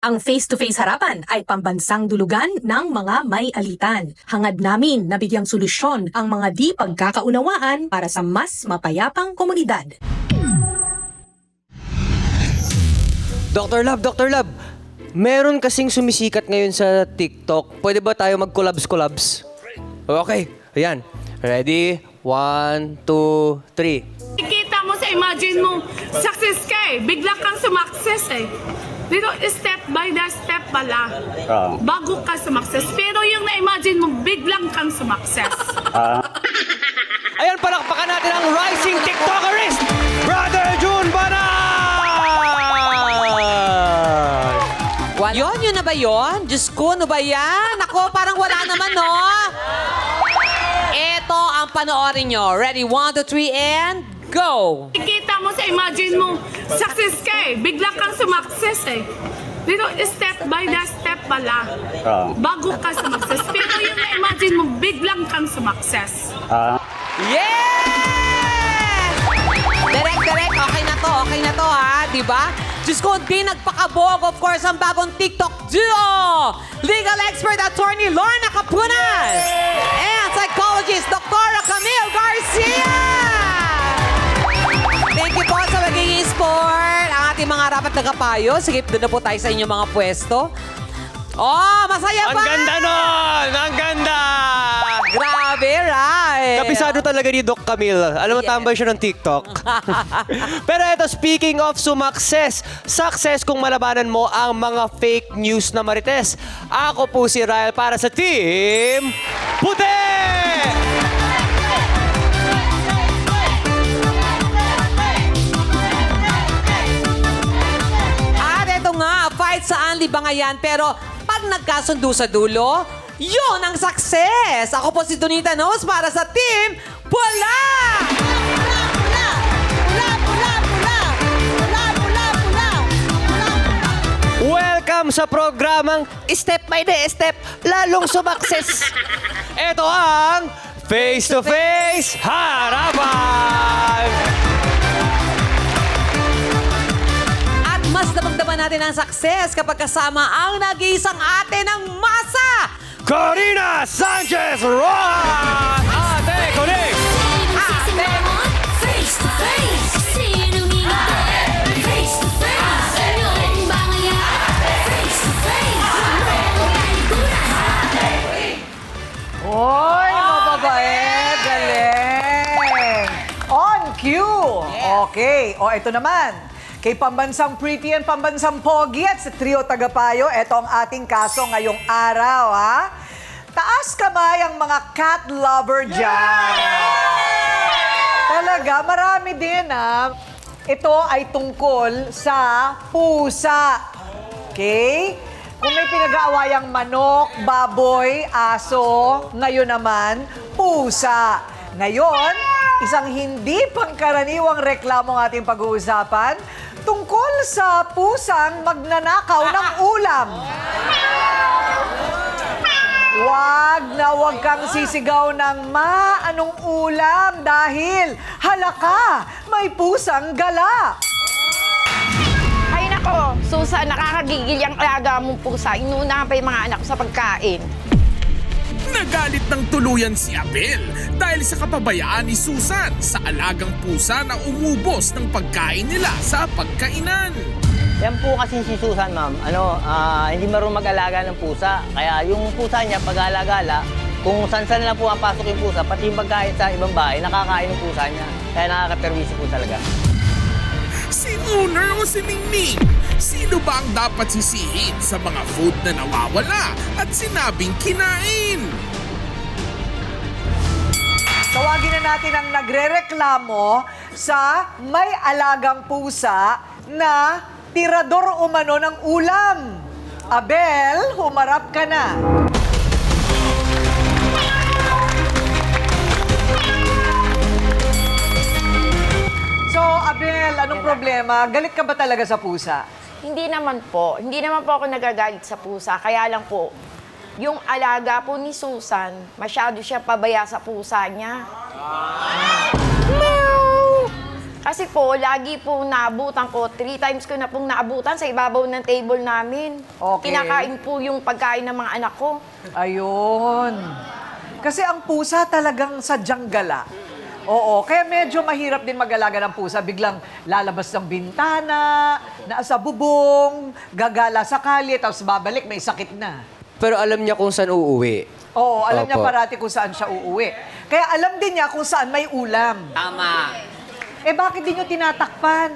Ang face-to-face harapan ay pambansang dulugan ng mga may alitan. Hangad namin na bigyang solusyon ang mga di pagkakaunawaan para sa mas mapayapang komunidad. Dr. Love, meron kasing sumisikat ngayon sa TikTok. Pwede ba tayo mag-collabs? Okay, ayan. Ready? 1, 2, 3. Ikita mo sa imagine mo, success ka eh. Bigla kang sumakses eh. Dito, step by the step pala. Bago ka sumakses. Pero yung na-imagine mo, biglang kang sumakses. Ayan, palakpakan natin ang rising TikTokerist, Brother June Banay! Yun na ba yun? Diyos ko, ano ba yan? Ako, parang wala naman, no? Ito ang panoorin nyo. Ready? 1, 2, 3, and go! Ikita mo sa imagine mo, success ka eh. Bigla kang sumakses eh. Dito, step by the step pala. Bago ka sumakses. Pero yung na-imagine mo, biglang kang sumakses. Yeah! Direct, okay na to ha, di ba? Diyos ko, di nagpakabog, of course, ang bagong TikTok duo! Legal expert attorney Lorna Capunas! And psychologist Dr. Camille Garcia! Thank you po sa magiging sport. Ang ating mga rapat na kapayo. Sige, doon na po tayo sa inyong mga pwesto. Oh, masaya Ang pa! ganda nun! Ang ganda! Grabe, right? Kapisado talaga ni Doc Camille. Alam mo, Yes. tambay siya ng TikTok. Pero ito, speaking of success kung malabanan mo ang mga fake news na marites. Ako po si Ryle para sa Team Puti! At eto nga, fight sa libangayan. Pero pag nagkasundo sa dulo, yun ang success! Ako po si Donita Nos para sa Team Pula! Welcome sa programang Step by the Step, lalong sumakses. Ito ang Face to Face Harapan! At mas damang-daman natin ang success kapag kasama ang nag-iisang ate ng masa! Corina Sanchez Rojas! Ate Conig! Face to face, sinong ingay? Face to face, yung bangayan. Face to face, Oy, mababait. Galing. On cue. Okay. O, ito naman. Kay pambansang pretty and pambansang pogi at sa trio tagapayo, ito ang ating kaso ngayong araw, ha? Taas kamay ang mga cat lover dyan. Talaga, marami din, ha? Ito ay tungkol sa pusa. Okay? Kung may pinag-aawayang manok, baboy, aso, ngayon naman, pusa. Ngayon, isang hindi pangkaraniwang reklamo ang ating pag-uusapan tungkol sa pusang magnanakaw ng ulam. Wag kang sisigaw ng anong ulam dahil halaka, may pusang gala. Ay nako, Susan, nakakagigil yung alaga mong pusa. Inuunahan pa yung mga anak ko sa pagkain. Nagalit ng tuluyan si Abel dahil sa kapabayaan ni Susan sa alagang pusa na umubos ng pagkain nila sa pagkainan. Yan po kasi si Susan, ma'am, hindi marunong mag-alaga ng pusa. Kaya yung pusa niya, pag-alagala, kung saan-saan lang pumapasok yung pusa, pati yung pagkain sa ibang bahay, nakakain ng pusa niya. Kaya nakaka-perwisyo po talaga. Si owner o si Ningning? Sino ba ang dapat sisihin sa mga food na nawawala at sinabing kinain? Tawagin na natin ang nagrereklamo sa may alagang pusa na tirador umano ng ulam. Abel, humarap ka na. So, Abel, anong problema? Galit ka ba talaga sa pusa? Hindi naman po. Hindi naman po ako nagagalit sa pusa. Kaya lang po, yung alaga po ni Susan, masyado siya pabaya sa pusa niya. Kasi po, lagi po naabutan ko. 3 times ko na pong naabutan sa ibabaw ng table namin. Okay. Kinakain po yung pagkain ng mga anak ko. Ayun. Kasi ang pusa talagang sadyang gala. Oo, kaya medyo mahirap din mag-alaga ng pusa. Biglang lalabas ng bintana, nasa bubong, gagala sa kalye, tapos babalik, may sakit na. Pero alam niya kung saan uuwi. Oo, alam niya Opo. parati kung saan siya uuwi. Kaya alam din niya kung saan may ulam. Tama. Eh bakit di nyo tinatakpan?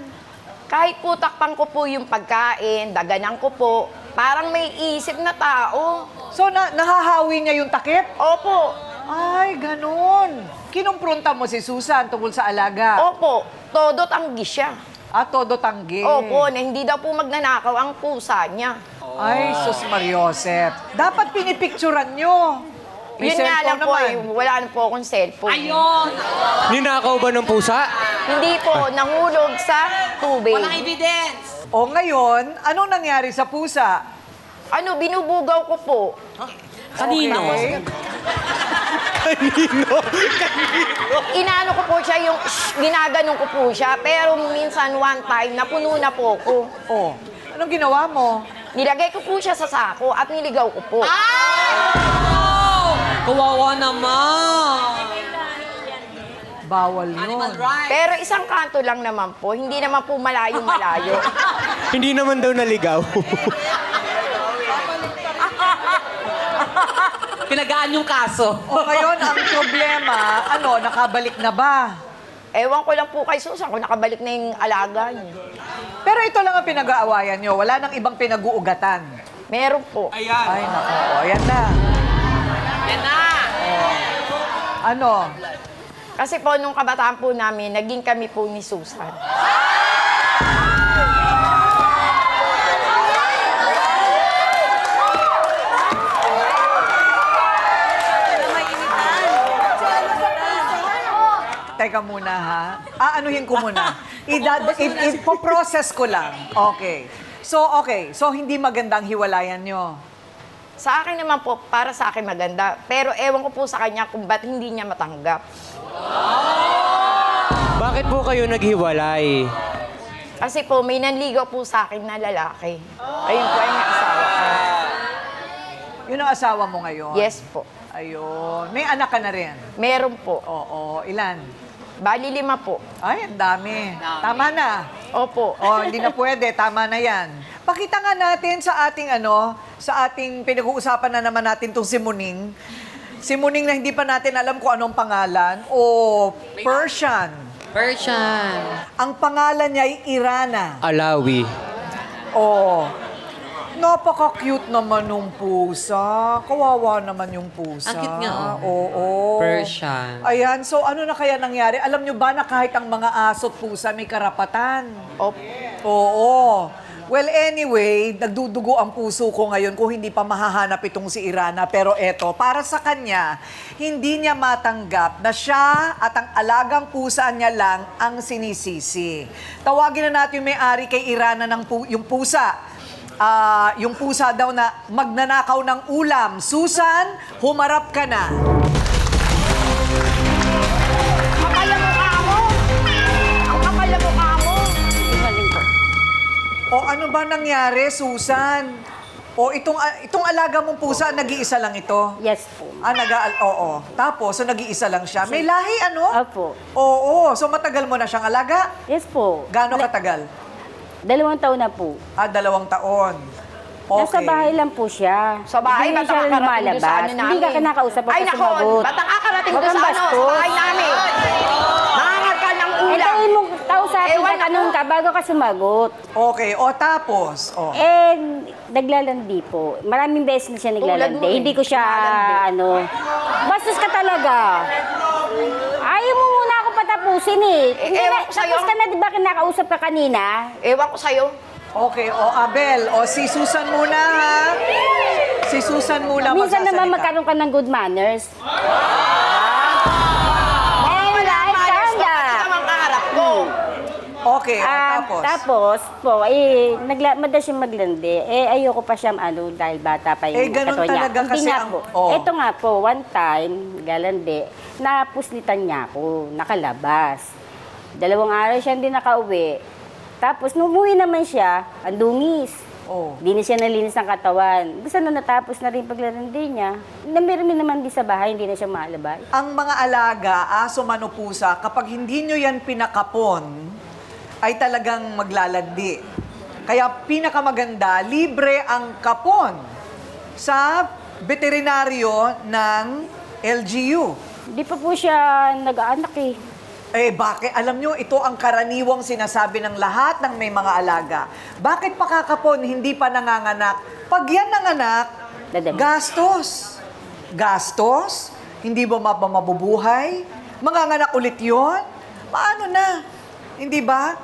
Kahit po takpan ko po yung pagkain, daganan ko po, parang may isip na tao. So nahahawi niya yung takip? Opo, Ay, ganun. Kinumpronta mo si Susan tungkol sa alaga. opo, todo tanggi siya. Todo tanggi. Opo, na hindi daw po magnanakaw ang pusa niya. Ay, sus Mariosep. Dapat pinipicturan nyo. May Yun nga lang cellphone po, naman. wala na po akong cellphone. Ayun! Ninakaw ba ng pusa? Hindi po, nahulog sa tubig. Walang evidence! O ngayon, anong nangyari sa pusa? Ano, binubugaw ko po. Kanino? Okay. Inaano ko po siya, yung ginaganon ko po siya. Pero minsan one time, napuno na po ko. Oh, anong ginawa mo? Nilagay ko po siya sa sako at niligaw ko po. Kawawa naman! Bawal yun. Pero isang kanto lang naman po, hindi naman po malayo-malayo. Hindi naman daw naligaw. Pinagaan yung kaso. O ngayon, ang problema, nakabalik na ba? Ewan ko lang po kay Susan kung nakabalik na yung alaga niya. Pero ito lang ang pinag-aawayan nyo. Wala nang ibang pinag-uugatan. Meron po. Ay, naku. O, yan na. Yan na! Ano? Kasi po, nung kabataan po namin, naging kami po ni Susan. Teka muna, ha? Aanuhin ko muna. Ipo-process ko lang. Okay. So, hindi magandang hiwalayan nyo. Sa akin naman po, para sa akin maganda. Pero ewan ko po sa kanya kung ba't hindi niya matanggap. Bakit po kayo naghiwalay? Kasi po, may nanligaw po sa akin na lalaki. Ayun po, yung asawa ko. Yun ang asawa mo ngayon? Yes po. Ayun. May anak ka na rin? Meron po. Oo. Ilan? Bali 5 po. Ay, ang dami. Tama na. Opo. Hindi na pwede. Tama na yan. Pakita nga natin sa ating pinag-uusapan na naman natin itong si Muning. Si Muning na hindi pa natin alam kung anong pangalan. Persian. Persian. Ang pangalan niya ay Irana. Alawi. Napaka-cute naman nung pusa. Kawawa naman yung pusa. Ang cute nga, Oo. Persian. Ayan, so ano na kaya nangyari? Alam nyo ba na kahit ang mga aso at pusa may karapatan? Opo. Oo. Well, anyway, nagdudugo ang puso ko ngayon kung hindi pa mahahanap itong si Irana. Pero eto, para sa kanya, hindi niya matanggap na siya at ang alagang pusa niya lang ang sinisisi. Tawagin na natin yung may-ari kay Irana ng yung pusa. Yung pusa daw na magnanakaw ng ulam. Susan, humarap ka na. Kapal na mukha mo! Ang kapal na mukha mo! Imaling po. O ano ba nangyari, Susan? O itong alaga mong pusa, nag-iisa lang ito? Yes po. Oo. Tapos, so nag-iisa lang siya. May lahi, ano? Opo. Oo. So matagal mo na siyang alaga? Yes po. Gaano katagal? 2 taon na po. 2 taon. Okay. Nasa bahay lang po siya. Sa bahay, Hindi ba't siya ang kakarating doon lumalabas. sa ano namin? Hindi ka kinakausap Ay, pa nako, sumagot. ba't ang kakarating doon Huwag sa kang ano? Sa bastos. bahay namin. Nangangat ka ng ulam. Hintayin mo kausapin Ewan ka, tanong ka bago ka sumagot. Okay. O tapos? Naglalandi po. Maraming beses na siya naglalandi. Tulad mo eh. Hindi ko siya, bastos ka talaga. Ayaw mo muna ako patapusin eh. Hindi ewan na, ko sa'yo. tapos ka na, di ba kinakausap ka kanina? Ewan ko sa'yo. Okay. O Abel, si Susan muna, ha? Si Susan muna Minsan naman magsasalita. magkaroon ka ng good manners. Naman kaharap ko. Okay. O tapos? Tapos po, madalas siyang maglandi. Ayoko pa siyang dahil bata pa yung ganun katawan niya. talaga Hindi kasi nga ang- po. oh. Ito nga po, one time, galandi, napuslitan niya ako, nakalabas. 2 araw siya hindi nakauwi. Tapos, nung umuwi naman siya, ang dungis. Oh. Hindi na siya nalinis ng katawan. Gusto na natapos na rin paglalandi niya. Namirmi naman di sa bahay, hindi na siya maalabay. Ang mga alaga, aso, mano, pusa, kapag hindi nyo yan pinakapon, ay talagang maglalandi. Kaya pinakamaganda, libre ang kapon sa veterinaryo ng LGU. Hindi pa po siya nag-aanak eh. Eh bakit? Alam nyo, ito ang karaniwang sinasabi ng lahat ng may mga alaga. Bakit pakakapon hindi pa nanganganak? Pag yan nanganak, Dadami. gastos. Gastos? Hindi ba mabubuhay? Manganganak ulit yon? Paano na? Hindi ba?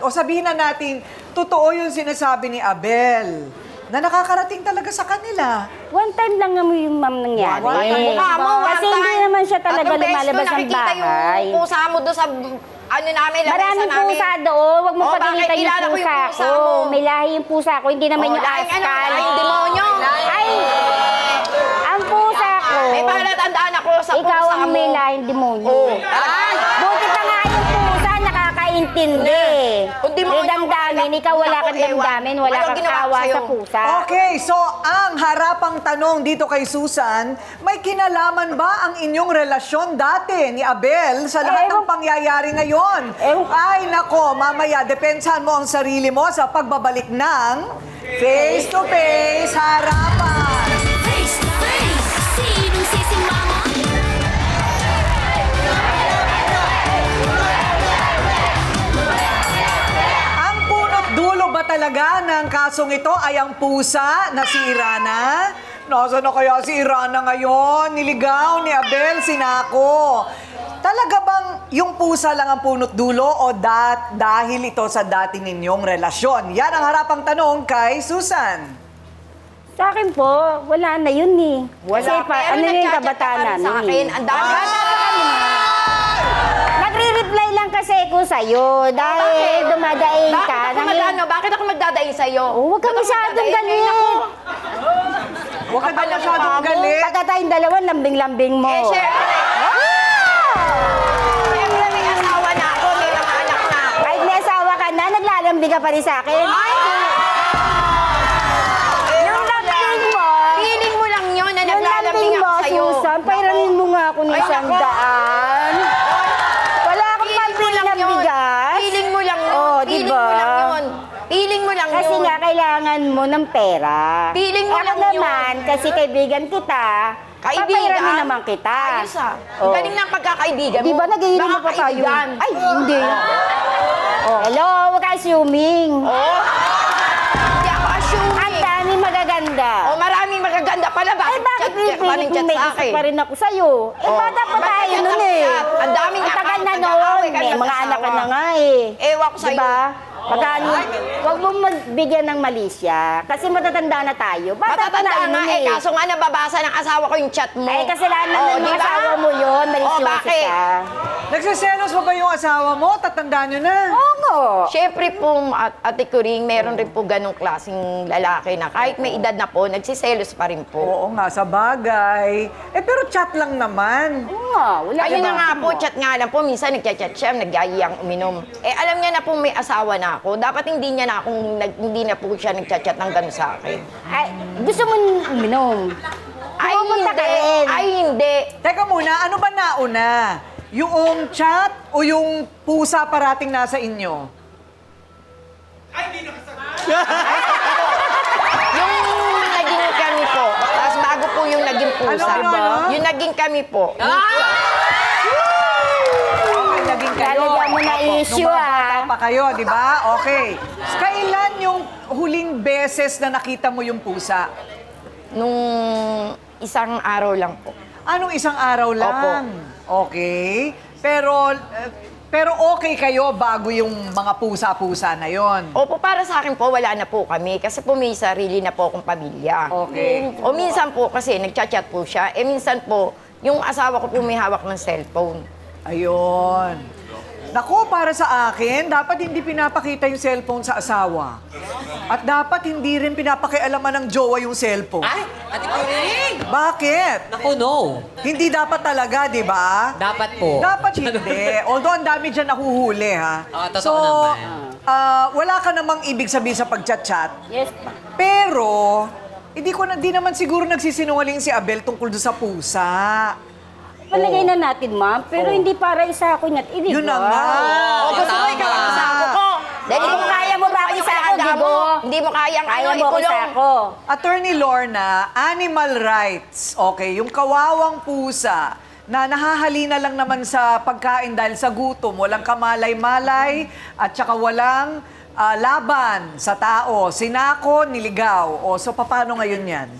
O sabihin na natin, totoo yung sinasabi ni Abel na nakakarating talaga sa kanila. One time lang naman yung ma'am nangyari. One time. Mukha mo, Kasi hindi naman siya talaga lumalabas ng bahay. yung pusa mo doon sa ano namin, lamesa Maraming namin. pusa doon. Huwag mo Oh, pagalitan bakit? yung Kilala ko yung pusa pusa ko. mo. May lahi yung pusa ko, hindi naman yung lahing ano, askal. lahing demonyo. Ay! Ang pusa ko. May palatandaan ako sa Ikaw pusa ang mo. may lahing demonyo. Oh. Ay! Buti pa nga yung pusa, nakakaintindi. Kung demonyo May damdamin, ikaw wala kang damdamin, wala Anong kang ginawa ko awa sa'yo? sa pusa. Okay, so ang harapang tanong dito kay Susan, may kinalaman ba ang inyong relasyon dati ni Abel sa lahat ng pangyayari ngayon? Ay nako, mamaya, depensahan mo ang sarili mo sa pagbabalik ng Face to Face Harapan. Face to face, sinong sisimama? Ang punot dulo ba talaga ng kasong ito ay ang pusa na si Irana? Nasaan na kaya si Irana ngayon? Niligaw ni Abel Sinaco. Talaga bang yung pusa lang ang punot dulo o dahil ito sa dati ninyong relasyon? Yan ang harapang tanong kay Susan. Sa akin po, wala na yun eh. Kasi Pero ano yung nagchat-chat kabataan ka pa rin sa namin akin. eh. Ang dami. Nagre-reply lang kasi ko sa'yo dahil dumadaing ka. Bakit ako magdadaing sa'yo? Oh, huwag ka Ba't ako masyadong magdadaing? galit. Ako. Huwag ka Kapal na ang masyadong mukha mo. galit. Pagka tayong dalawa, lambing-lambing mo. Eh, syempre. Syempre, may asawa na ako. May mga anak na ako. Kahit may asawa ka na, naglalambing ka pa rin sa akin. Yung lambing mo, Feeling mo lang yun na yung naglalambing lambing mo, ako sa'yo. Susan, pairamin mo nga ako ng Ay, isang nako. daan. Wala akong pambili ng bigas. Feeling mo lang yun. Oh, Feeling diba? mo lang yun. Feeling mo lang Kasi yun. nga, kailangan mo ng pera. Feeling mo Ako lang yun. naman, kasi kaibigan kita, papairamin naman kita. Ayos ah. Oh. Galing ng pagkakaibigan mo. Di ba nagiinom Baka pa tayo? kaibigan. Ay, hindi. Oh. Hello, huwag ka assuming. Oh. Hindi ako Ang assuming. dami magaganda. Oh, maraming magaganda pala. Ay, bakit Chat pa rin chat may sa gusto akin? pa rin ako sa'yo? Eh, Oh. bata pa tayo Bakit nun ang eh. chat? Ang daming Ang tagal na account, noon. nag-aaway kayo May mga mag-asawa. anak ka na nga eh. Ewan ko sa'yo. Diba? Pagka, huwag mong magbigyan ng malisya. Kasi matatanda na tayo. Bata pa Matatanda tayo nga nun eh. Kaso nga nababasa ng asawa ko yung chat mo. Eh, kasalanan Oh, ng di ba? asawa mo yun. Malisyoso bakit? siya. Nagsiselos mo ba yung asawa mo? Tatandaan nyo na. Oo nga. Siyempre po, Ate Kuring, meron rin po ganong klaseng lalaki na kahit may edad na po, nagsiselos pa rin po. Oo nga, sa bagay. Eh, pero chat lang naman. Oo nga. Wala Ayun diba? na nga po, chat nga lang po. Minsan nagchat-chat siya, nagyayang uminom. Eh, alam niya na po may asawa na ako. Dapat hindi niya na akong, hindi na po siya nagchat-chat ng gano'n sa akin. Ay, gusto mo uminom? Ay, Pumunta ka hindi. rin. Ay, hindi. Teka muna, ano ba nauna? Yung chat o yung pusa parating nasa inyo? Yung naging kami po. Tapos bago po yung naging pusa. Ano? Yung naging kami po. Okay, naging kayo. Lalagyan mo na Opo, issue, nung mga bata ah. pa kayo, di ba? Okay. Kailan yung huling beses na nakita mo yung pusa? Nung isang araw lang po. Anong isang araw lang? Okay. Pero okay kayo bago yung mga pusa-pusa na yon. Opo, para sa akin po, wala na po kami. Kasi po may sarili na po akong pamilya. Okay. O minsan po kasi nagchat-chat po siya. Eh minsan po, yung asawa ko po may hawak ng cellphone. Ayun. Naku, para sa akin, dapat hindi pinapakita yung cellphone sa asawa. At dapat hindi rin pinapakialaman ng jowa yung cellphone. Ay, Ate Kuring! Bakit? Naku, no. Hindi dapat talaga, di ba? Dapat po. Dapat hindi. Although ang dami dyan nahuhuli, ha? Totoo So, naman. wala ka namang ibig sabihin sa pagchat-chat. Yes. Pero, di naman siguro nagsisinungaling si Abel tungkol doon sa pusa. Palagay na natin, ma'am. Pero hindi para isa ako niya. Hindi Yun na nga. Gusto mo ikaw ang sako ko. Dahil Kung kaya mo ba ako isa ako, Digo? Hindi mo kayang Kaya mo ako ikulong. isa ako. Attorney Lorna, animal rights. Okay, yung kawawang pusa na nahahalina lang naman sa pagkain dahil sa gutom, walang kamalay-malay at saka walang laban sa tao. Sinako, niligaw. O, so paano ngayon yan?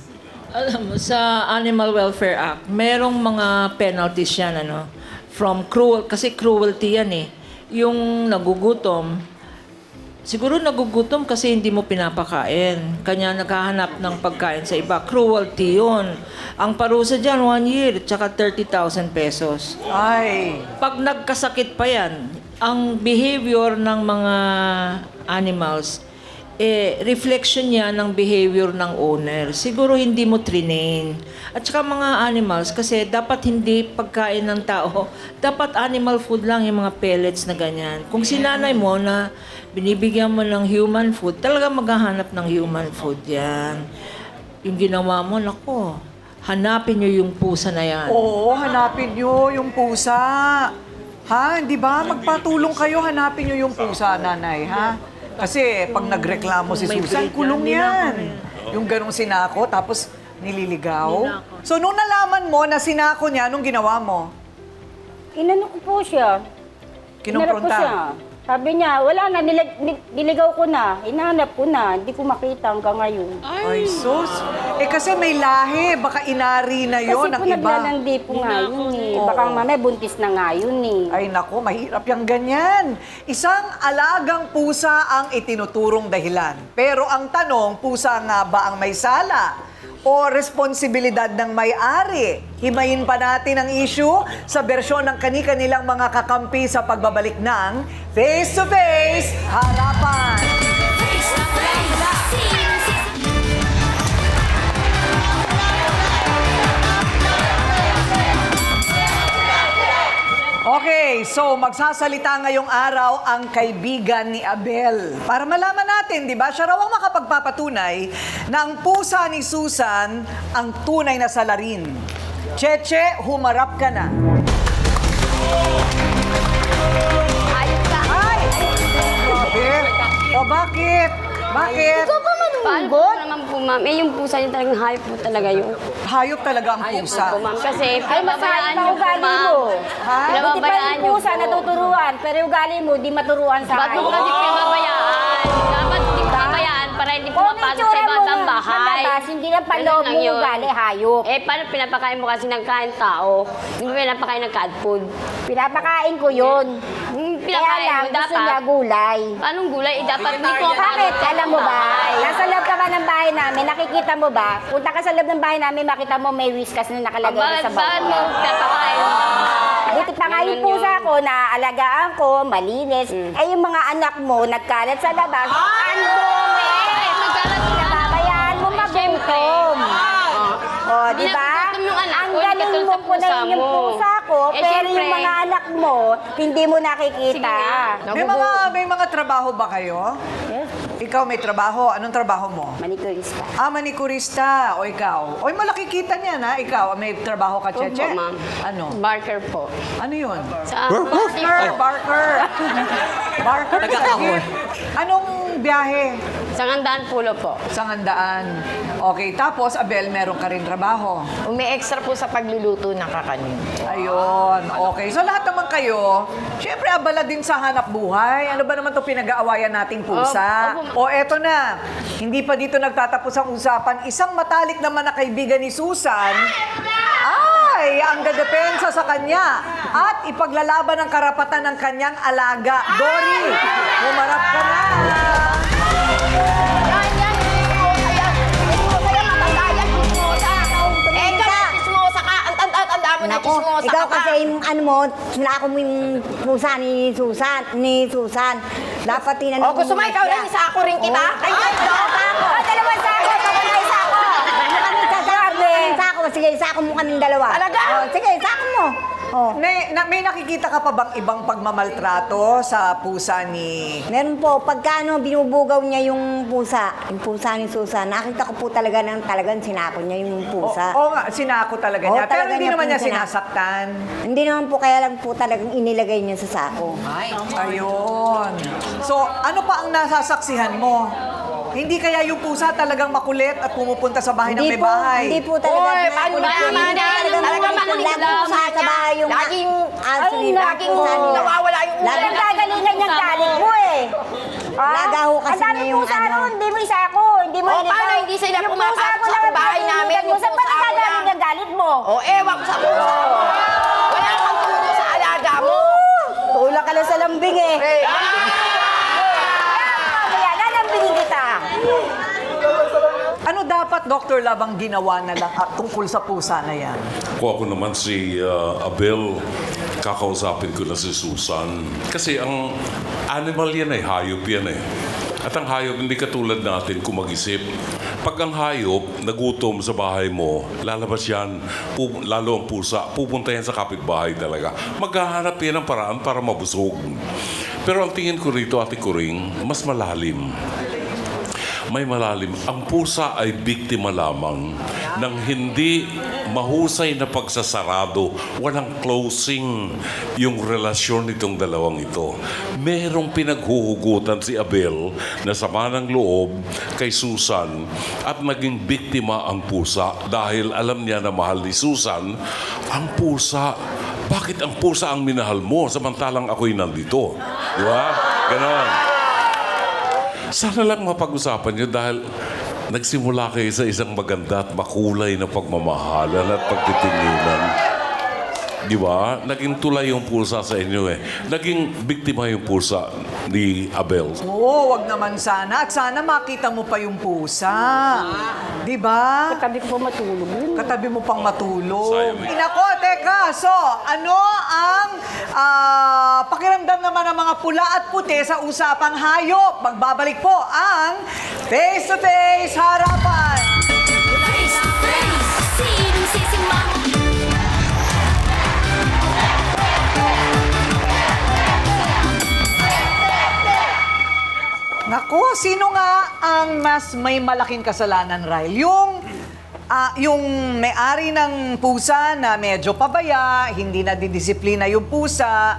Alam mo, sa Animal Welfare Act, merong mga penalties yan, ano? From kasi cruelty yan eh. Yung nagugutom, siguro nagugutom kasi hindi mo pinapakain. Kanya naghahanap ng pagkain sa iba. Cruelty yun. Ang parusa dyan, 1 year, tsaka 30,000 pesos. Ay, Pag nagkasakit pa yan, ang behavior ng mga animals, reflection niya ng behavior ng owner. Siguro hindi mo trinain. At saka mga animals, kasi dapat hindi pagkain ng tao, dapat animal food lang, yung mga pellets na ganyan. Kung sinanay mo na binibigyan mo ng human food, talaga maghahanap ng human food yan. Yung ginawa mo, nako, hanapin nyo yung pusa na yan. oo, hanapin nyo yung pusa. Ha? Di ba? Magpatulong kayo, hanapin nyo yung pusa, nanay, ha? Kasi pag nagreklamo si Susan, kulong yan. Yung ganong sinako, tapos nililigaw. So, nung nalaman mo na sinako niya, anong ginawa mo? Inano ko po siya. Hinarap ko Kinumpronta? siya. Sabi niya, wala na, niligaw ko na. Hinahanap ko na. Hindi ko makita hanggang ngayon. Ay, sus. Kasi may lahi. Baka inari na yon ng Kasi po iba. naglalandi po nga yun eh. Oo. Baka mamaya buntis na nga yun eh. Ay, naku, mahirap yung ganyan. Isang alagang pusa ang itinuturong dahilan. Pero ang tanong, pusa nga ba ang may sala? O responsibilidad ng may-ari? Himayin pa natin ang issue sa bersyon ng kani-kanilang mga kakampi sa pagbabalik ng Face to Face Harapan. Face to face. Okay, so magsasalita ngayong araw ang kaibigan ni Abel. Para malaman natin, di ba, siya raw ang makapagpapatunay na ang pusa ni Susan ang tunay na salarin. Cheche, humarap ka na. Ayos ka. Ay! Grabe! O bakit? Bakit? Paano po naman po, ma'am? Yung pusa niya talagang hayop po talaga yun. Hayop talaga ang pusa. Po, ma'am. Kasi Ay, pinababayaan masarap niyo ang po, ugali ma'am. mo. Ha? Buti pa Pinababayaan yung niyo pusa po. natuturuan, pero yung ugali mo, di maturuan sa Ba't mo hayop. kasi pinababayaan? Dapat hindi pinabayaan para hindi Kung pumapasok sa itsura mo ibang na bahay. malabas, hindi na paloob Ganun lang mo yun. ugali, hayop. Eh, paano pinapakain mo kasi ng kain tao? Hindi mo pinapakain ng cat food. Pinapakain ko yun. Kaya Pinapakain lang, mo gusto dapat. niya gulay. Anong gulay? Eh, dapat hindi ko Bakit? Alam mo ba? Nasa loob ka ba ng bahay namin, nakikita mo ba? Punta ka sa loob ng bahay namin, makita mo may whiskas na nakalagay Bakit sa saan mo bawah. pinapakain? Buti pa nga yung pusa ko, naaalagaan ko, malinis. Eh yung mga anak mo, nagkalat sa labas, ang dumi! Ay, magkalat ka. Nababayaan mo magutom. O, di ba? Nagugutom yung anak Ang ko, galing katulad mo sa po na pusa yung mo. pusa ko, Eh, pero syempre. yung mga anak mo, hindi mo nakikita. Sige May mga trabaho ba kayo? Yes, Ikaw may trabaho. Anong trabaho mo? manicurista. Manikurista. O ikaw? Oy, malaki kita niyan, ha? Ikaw, may trabaho ka, Cheche? Opo, ma'am. Ano? Barker po. Ano yun? Sa Barker! Barker, Nagkakahon. Anong biyahe? Sangandaan Pulo po. Sangandaan. Okay, tapos, Abel, meron ka rin trabaho. May extra po sa pagluluto ng kakanin. Ayun, okay. So lahat naman kayo, syempre abala din sa hanap buhay. Ano ba naman 'to pinag-aawayan nating pusa? O eto na, hindi pa dito nagtatapos ang usapan. Isang matalik naman na kaibigan ni Susan, ay ang dedepensa sa kanya at ipaglalaban ang karapatan ng kanyang alaga. Dory, humarap ka na. Eh, ka na, chismosa ka. Ang tanda mo na Nako, chismosa ikaw ka pa. kasi yung ano mo, sinako mo yung pusa ni Susan. Dapat tinanong O, gusto mo ikaw rin, isa ako rin kita? Dalawang sako. Dalawang sako. Ano kami sasabi? Sako. Sige, sako mo kaming dalawa. Talaga? Sige, sako mo. Oh. May nakikita ka pa bang ibang pagmamaltrato sa pusa ni... Meron po, pagka binubugaw niya yung pusa ni Susan, nakita ko po talaga talagang sinako niya yung pusa. Oo nga, sinako talaga Oo, niya. Pero talaga hindi niya naman po niya sinako. sinasaktan. Hindi naman po, kaya lang po talagang inilagay niya sa sako. Ayun. So, ano pa ang nasasaksihan mo? Hindi kaya yung pusa talagang makulit at pumupunta sa bahay ng may bahay? Hindi po talaga. Oy, paano ba naman yan? Talaga makulit lang. Sa bahay yung Laging, aso nila. laging nawawala yung ulo. Laging gagalingan yung galit mo eh. Lagaho kasi niya yung ano. Hindi mo isako. Hindi mo O, paano hindi sila pumapasok sa bahay namin? Yung Saan pusa ba nagagaling ang galit mo? O, ewan ko sa pusa. Wala kang turo sa alaga mo. Tulak ka lang sa lambing eh. Kaya lalambingin kita. Ano dapat, Dr. Labang, ginawa na lang tungkol sa pusa na yan? Kung ako naman si Abel, kakausapin ko na si Susan. Kasi ang animal yan ay hayop yan eh. At ang hayop, hindi katulad natin kung mag-isip. Pag ang hayop nagutom sa bahay mo, lalabas yan, lalo ang pusa, pupunta yan sa kapitbahay talaga. Maghahanap yan ng paraan para mabusog. Pero ang tingin ko rito, Ate Kuring, mas malalim. May malalim. Ang pusa ay biktima lamang ng hindi mahusay na pagsasarado. Walang closing yung relasyon nitong dalawang ito. Merong pinaghuhugutan si Abel na sama ng loob kay Susan at naging biktima ang pusa dahil alam niya na mahal ni Susan ang pusa. Bakit ang pusa ang minahal mo samantalang ako'y nandito? Di ba? Ganon. Sana lang mapag-usapan nyo dahil nagsimula kayo sa isang maganda at makulay na pagmamahalan at pagtitinginan. Di ba? Naging tulay yung pusa sa inyo eh. Naging biktima yung pusa ni Abel. Oo, wag naman sana. At sana makita mo pa yung pusa. Di ba? Katabi ko pa matulog yun. Katabi mo pang matulog. Sayang. Inako, teka. So, ano ang pakiramdam naman ng mga pula at puti sa usapang hayop? Magbabalik po ang Face to Face Harapan. Face to face, sinong sisimang Naku, sino nga ang mas may malaking kasalanan, Ryle? Yung may-ari ng pusa na medyo pabaya, hindi na didisiplina yung pusa,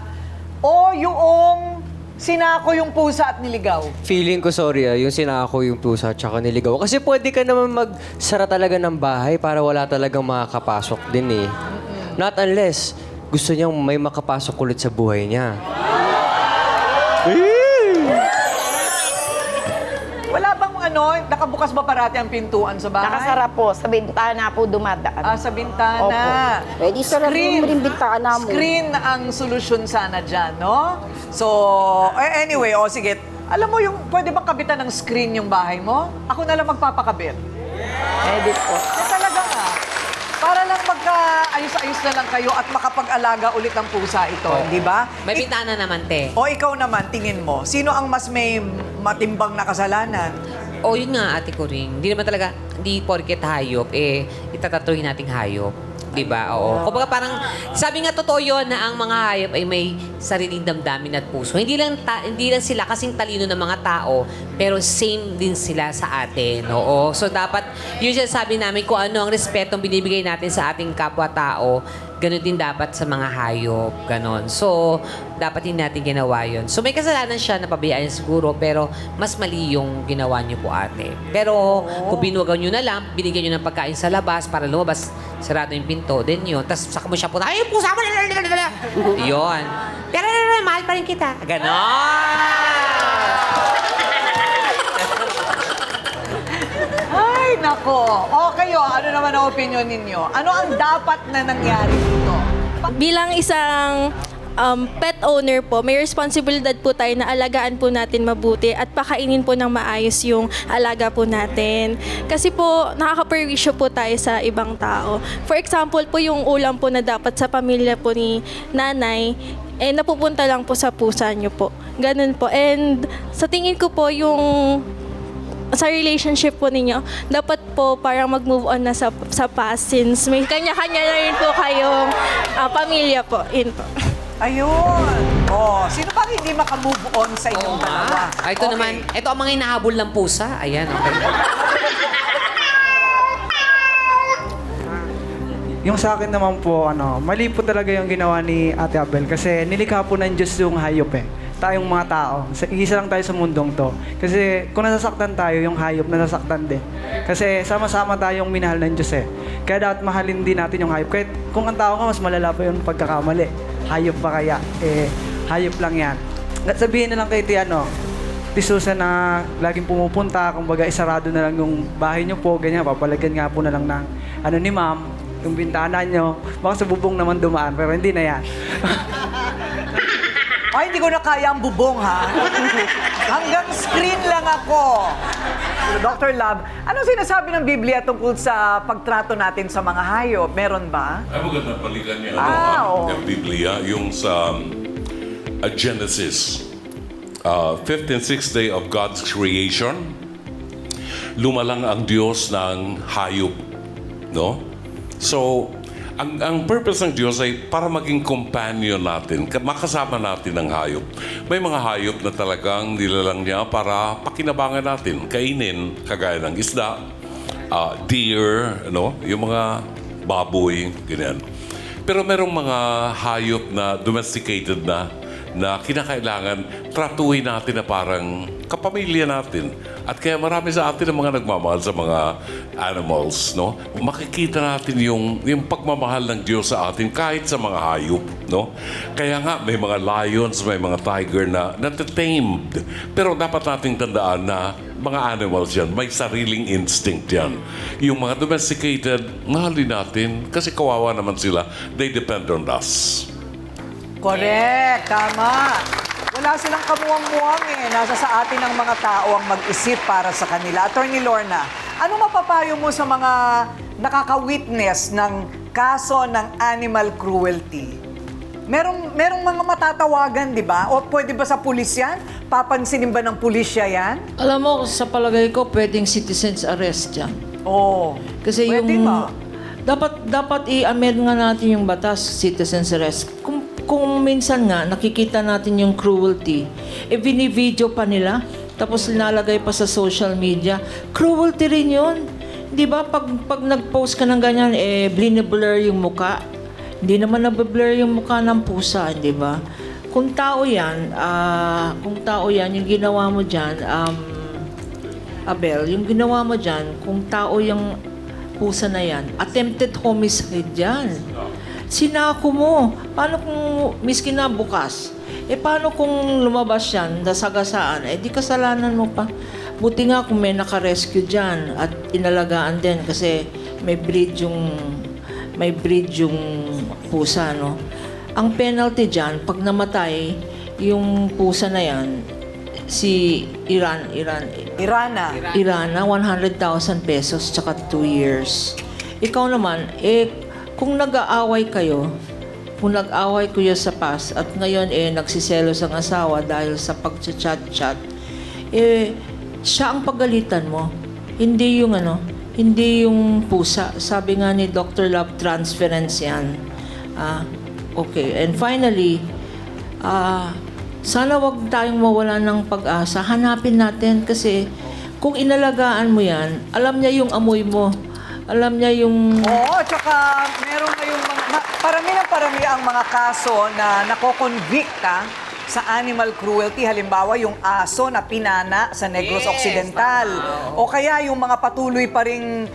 o yung sinako yung pusa at niligaw? Feeling ko, sorry yung sinako yung pusa at saka niligaw. Kasi pwede ka naman magsara talaga ng bahay para wala talagang makakapasok din eh. Not unless gusto niyang may makapasok ulit sa buhay niya. Wala bang nakabukas ba parati ang pintuan sa bahay? Nakasara po, sa bintana po dumadaan. Sa bintana. Pwede sarap mo rin bintana mo. Screen ang solusyon sana dyan, no? So, anyway, sige. Alam mo pwede bang kabitan ng screen yung bahay mo? Ako na lang magpapakabit. Edit po. Talaga nga. Para lang magka-ayos-ayos na lang kayo at makapag-alaga ulit ng pusa ito, di ba? May bintana naman, te. O ikaw naman, tingin mo, sino ang mas may matimbang na kasalanan? O yun nga, Ate Kuring. Hindi naman talaga, hindi porket hayop, itatatuloy nating hayop. Diba? Oo. Kumbaga parang, sabi nga totoo yun na ang mga hayop ay may sariling damdamin at puso. Hindi lang sila kasing talino ng mga tao, pero same din sila sa atin. Oo. So dapat, yun siya sabi namin kung ano ang respetong binibigay natin sa ating kapwa-tao, ganun din dapat sa mga hayop. Ganon. So, dapat din natin ginawa yun. So, may kasalanan siya na pabayaan siguro, pero mas mali yung ginawa niyo po, ate. Pero, kung binuwagaw niyo na lang, binigyan niyo ng pagkain sa labas para lumabas, sarado yung pinto, then yun. Tapos, saka mo siya po, ay, pusa mo! Yun. Pero, mahal pa rin kita. Ganon! Ay, nako. O kayo, ano naman ang opinion ninyo? Ano ang dapat na nangyari dito? Bilang isang pet owner po, may responsibilidad po tayo na alagaan po natin mabuti at pakainin po ng maayos yung alaga po natin. Kasi po, nakakaperwisyo po tayo sa ibang tao. For example po, yung ulam po na dapat sa pamilya po ni nanay, napupunta lang po sa pusa nyo po. Ganun po. And sa tingin ko po, yung sa relationship po ninyo, dapat po parang mag-move on na sa past since may kanya-kanya na rin po kayong pamilya po. Yun po. Ayun. Oh, sino ba hindi makamove on sa inyong dalawa? Ito naman, ito ang mga hinahabol ng pusa. Ayan, okay. Yung sa akin naman po, mali po talaga yung ginawa ni Ate Abel kasi nilikha po ng Diyos yung hayop eh. Tayong mga tao. Isa lang tayo sa mundong to. Kasi kung nasasaktan tayo, yung hayop nasasaktan din. Kasi sama-sama tayong minahal ng Diyos eh. Kaya dapat mahalin din natin yung hayop. Kahit kung ang tao ka, mas malala pa yung pagkakamali. Hayop pa kaya? Hayop lang yan. Sabihin na lang kay Ti Susan na laging pumupunta, kumbaga isarado na lang yung bahay nyo po, ganyan, papalagyan nga po na lang ng ni ma'am, yung bintana nyo. Baka sa bubong naman dumaan, pero hindi na yan. Ay, hindi ko na kaya ang bubong, ha? Hanggang screen lang ako. Dr. Love, anong sinasabi ng Biblia tungkol sa pagtrato natin sa mga hayop? Meron ba? Ay, maganda balikan niya oo. ang Biblia, yung sa Genesis, 5th and 6th day of God's creation, lumalang ang Diyos ng hayop, no? So, ang purpose ng Diyos ay para maging companion natin, makasama natin ang hayop. May mga hayop na talagang nilalang niya para pakinabangan natin, kainin, kagaya ng isda, deer, yung mga baboy, ganyan. Pero merong mga hayop na domesticated na kinakailangan tratuhin natin na parang kapamilya natin. At kaya marami sa atin ang mga nagmamahal sa mga animals, no? Makikita natin yung pagmamahal ng Diyos sa atin kahit sa mga hayop, no? Kaya nga, may mga lions, may mga tiger na tamed. Pero dapat nating tandaan na mga animals yan, may sariling instinct yan. Yung mga domesticated, mahalin natin kasi kawawa naman sila. They depend on us. Correct, tama. Wala silang kamuwang-muwang eh. Nasa sa atin ng mga tao ang mag-isip para sa kanila. Attorney Lorna, ano mapapayo mo sa mga nakaka-witness ng kaso ng animal cruelty? Merong mga matatawagan, di ba? O pwede ba sa pulis yan? Papansinin ba ng pulisya yan? Alam mo, sa palagay ko, pwedeng citizen's arrest yan. Oo. Kasi pwede yung... ba? Dapat i-amend nga natin yung batas, citizen's arrest. Kung minsan nga, nakikita natin yung cruelty, bini-video pa nila, tapos nilalagay pa sa social media, cruelty rin yun. Di ba? Pag nag-post ka ng ganyan, blur yung muka. Hindi naman nablur yung muka ng pusa, di ba? Kung tao yan, yung ginawa mo dyan, Abel, yung ginawa mo dyan, kung tao yung pusa na yan, attempted homicide yan. Sinako mo. Paano kung miski na bukas? Paano kung lumabas yan, nasagasaan? Di kasalanan mo pa. Buti nga kung may naka-rescue dyan at inalagaan din kasi may breed yung pusa, no? Ang penalty dyan, pag namatay, yung pusa na yan, si Irana, 100,000 pesos tsaka 2 years. Ikaw naman, kung nag-aaway kayo sa past at ngayon nagsiselos ang asawa dahil sa pag-chat-chat, siya ang pagalitan mo. Hindi yung pusa. Sabi nga ni Dr. Love, transference yan. Okay. And finally, sana wag tayong mawala ng pag-asa. Hanapin natin kasi kung inalagaan mo yan, alam niya yung amoy mo. Alam niya yung... Oo, tsaka meron ngayong parami ang mga kaso na nako-convict sa animal cruelty. Halimbawa, yung aso na pinana sa Negros Occidental. O kaya yung mga patuloy pa ring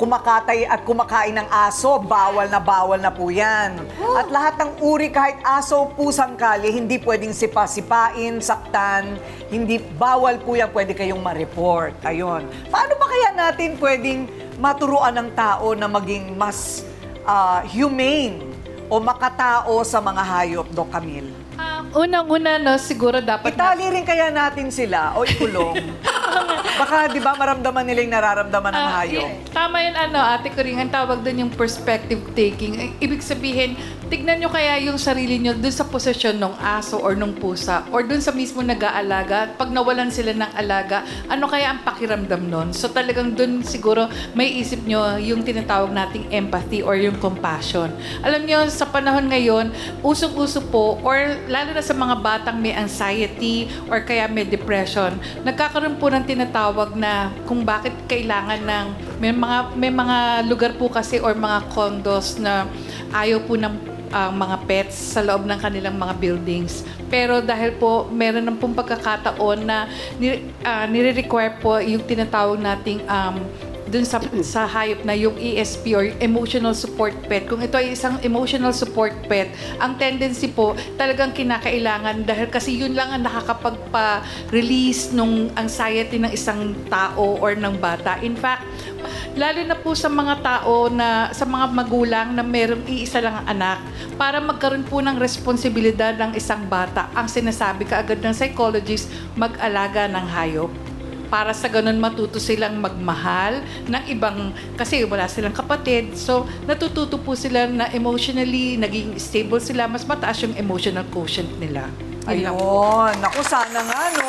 kumakatay at kumakain ng aso, bawal na po yan. At lahat ng uri, kahit aso, pusang kali, hindi pwedeng sipa-sipain, saktan, hindi, bawal po yan, pwede kayong ma-report. Ayun. Paano ba kaya natin pwedeng maturuan ng tao na maging mas humane o makatao sa mga hayop, Doc Camille? Unang-una, no, siguro dapat... Itali rin kaya natin sila o ikulong? Baka, di ba, maramdaman nila yung nararamdaman ng hayop? Tama yun, ate ko rin. Ang tawag doon yung perspective taking. Ibig sabihin, tignan nyo kaya yung sarili nyo dun sa posisyon ng aso or ng pusa or dun sa mismo nag-aalaga. Pag nawalan sila ng alaga, ano kaya ang pakiramdam nun? So talagang dun siguro may isip nyo yung tinatawag nating empathy or yung compassion. Alam nyo, sa panahon ngayon, usok-uso po or lalo na sa mga batang may anxiety or kaya may depression, nagkakaroon po ng tinatawag na kung bakit kailangan ng may mga lugar po kasi or mga condos na ayaw po ng mga pets sa loob ng kanilang mga buildings. Pero dahil po meron ng pong pagkakataon na nire-require po yung tinatawag nating dun sa hayop na yung ESP or emotional support pet. Kung ito ay isang emotional support pet, ang tendency po talagang kinakailangan dahil kasi yun lang ang nakakapagpa-release ng anxiety ng isang tao or ng bata. In fact, lalo na po sa mga tao na sa mga magulang na merong iisa lang ang anak, para magkaroon po ng responsibilidad ng isang bata, ang sinasabi kaagad ng psychologist, mag-alaga ng hayop. Para sa ganun matuto silang magmahal ng ibang, kasi wala silang kapatid. So, natututo po sila na emotionally, naging stable sila, mas mataas yung emotional quotient nila. Ayun. Naku, sana nga, no?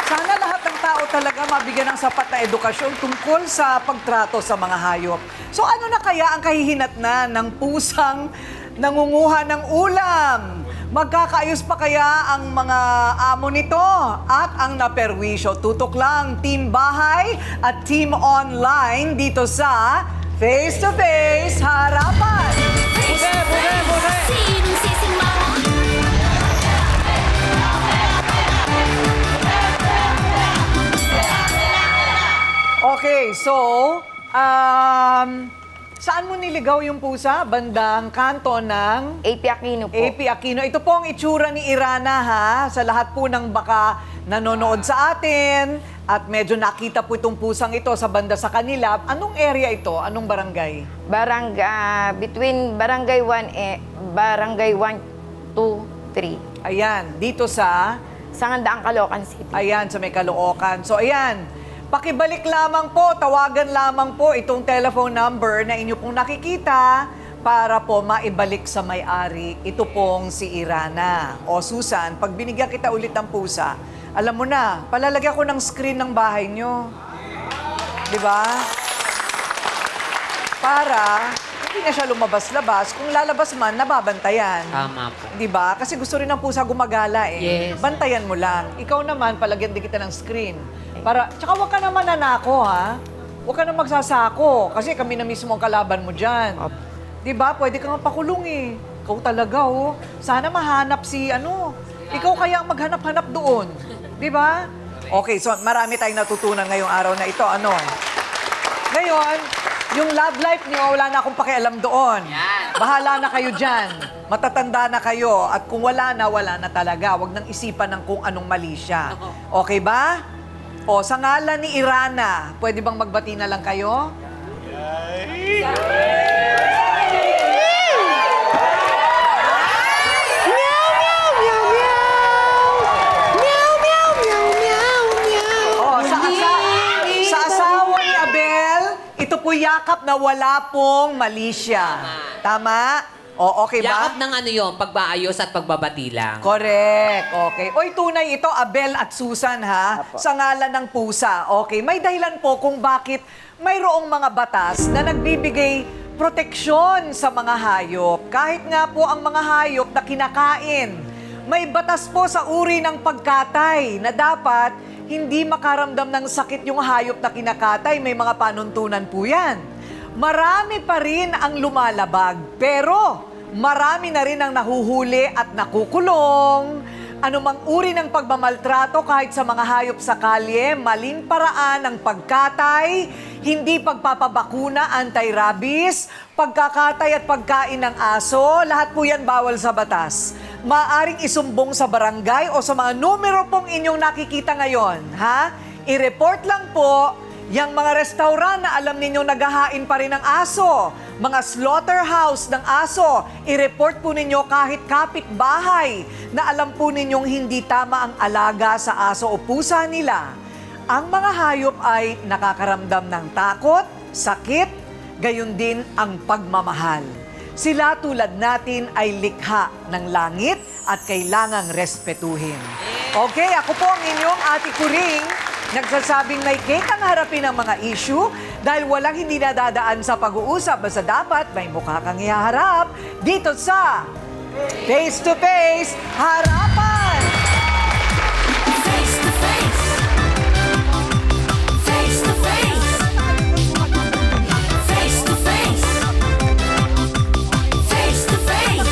Sana lahat ng tao talaga mabigyan ng sapat na edukasyon tungkol sa pagtrato sa mga hayop. So, ano na kaya ang kahihinatnan ng pusang nangunguha ng ulam? Magkakaayos pa kaya ang mga amo nito at ang naperwisyo? Tutok lang, Team Bahay at Team Online dito sa Face to Face Harapan. Sinong sisimangon? Okay, so, saan mo niligaw yung pusa? Bandang kanto ng... AP Aquino po. AP Aquino. Ito po ang itsura ni Irana, ha? Sa lahat po ng baka nanonood sa atin at medyo nakita po itong pusang ito sa banda sa kanila. Anong area ito? Anong barangay? Between Barangay 1, Barangay 1, 2, 3. Ayan, dito sa... Sangandaang, Caloocan City. Ayan, sa may Caloocan. So, ayan. Pakibalik lamang po, tawagan lamang po itong telephone number na inyo pong nakikita para po maibalik sa may-ari. Ito pong si Irana. O Susan, pag binigyan kita ulit ng pusa, alam mo na, palalagyan ko ng screen ng bahay nyo. Di ba? Para hindi na siya lumabas-labas. Kung lalabas man, nababantayan. Tama po. Di ba? Kasi gusto rin ng pusa gumagala eh. Yes. Bantayan mo lang. Ikaw naman, palagyan din kita ng screen. Tsaka huwag ka naman nanako, ha? Huwag ka na magsasako. Kasi kami na mismo ang kalaban mo dyan. Di ba? Pwede kang pakulong eh. Ikaw talaga, oh. Sana mahanap ikaw kaya ang maghanap-hanap doon. Di ba? Okay, so marami tayong natutunan ngayong araw na ito. Ano? Ngayon, yung love life niyo, wala na akong pakialam doon. Bahala na kayo dyan. Matatanda na kayo. At kung wala na talaga. Huwag nang isipan ng kung anong mali siya. Okay ba? O, sa ngalan ni Irana, pwede bang magbati na lang kayo? Sa asawa ni Abel, ito po yakap na wala pong mali siya. Tama? O, okay ba? Yakap ng pagbaayos at pagbabati lang. Correct. Okay. Oy, tunay ito, Abel at Susan, ha? Sa ngalan ng pusa. Okay. May dahilan po kung bakit mayroong mga batas na nagbibigay proteksyon sa mga hayop. Kahit nga po ang mga hayop na kinakain. May batas po sa uri ng pagkatay na dapat hindi makaramdam ng sakit yung hayop na kinakatay. May mga panuntunan po yan. Marami pa rin ang lumalabag, pero marami na rin ang nahuhuli at nakukulong. Anumang uri ng pagmamaltrato kahit sa mga hayop sa kalye, maling paraan ng pagkatay, hindi pagpapabakuna, anti-rabies, pagkakatay at pagkain ng aso, lahat po yan bawal sa batas. Maaring isumbong sa barangay o sa mga numero pong inyong nakikita ngayon, ha? I-report lang po yang mga restaurant na alam ninyong naghahain pa rin ng aso. Mga slaughterhouse ng aso, i-report po ninyo kahit kapitbahay na alam po ninyong hindi tama ang alaga sa aso o pusa nila. Ang mga hayop ay nakakaramdam ng takot, sakit, gayon din ang pagmamahal. Sila tulad natin ay likha ng langit at kailangang respetuhin. Okay, ako po ang inyong Ate Kuring, nagsasabing may cake ang harapin ang mga issue dahil walang hindi nadadaan sa pag-uusap. Basta dapat may mukha kang ihaharap dito sa Face to Face Harapan! Face to face. Face to face. Face to face. Face to face.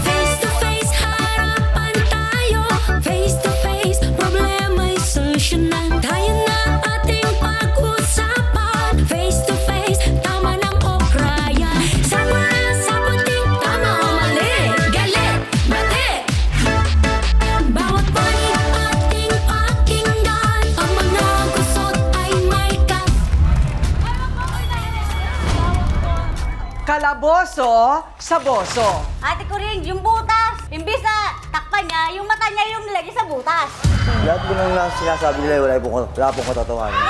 Face to face, harapan tayo. Face to face, problema'y solusyonan. Tayo na ating pag-usapan. Face to face, tama ng okraya. Sama na sa puting, tama o mali. Galit, bati. Bawat panig ating pakinggan. Ang mga gusot ay may Kalaboso sa boso. Ate Kuring, yung butas, imbis na takpan niya, yung mata niya yung nilagay sa butas. Lahat po nang sinasabi nila, wala pong katotohanan.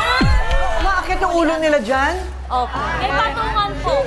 Maakit yung ulo nila dyan? Opo. May patungan po.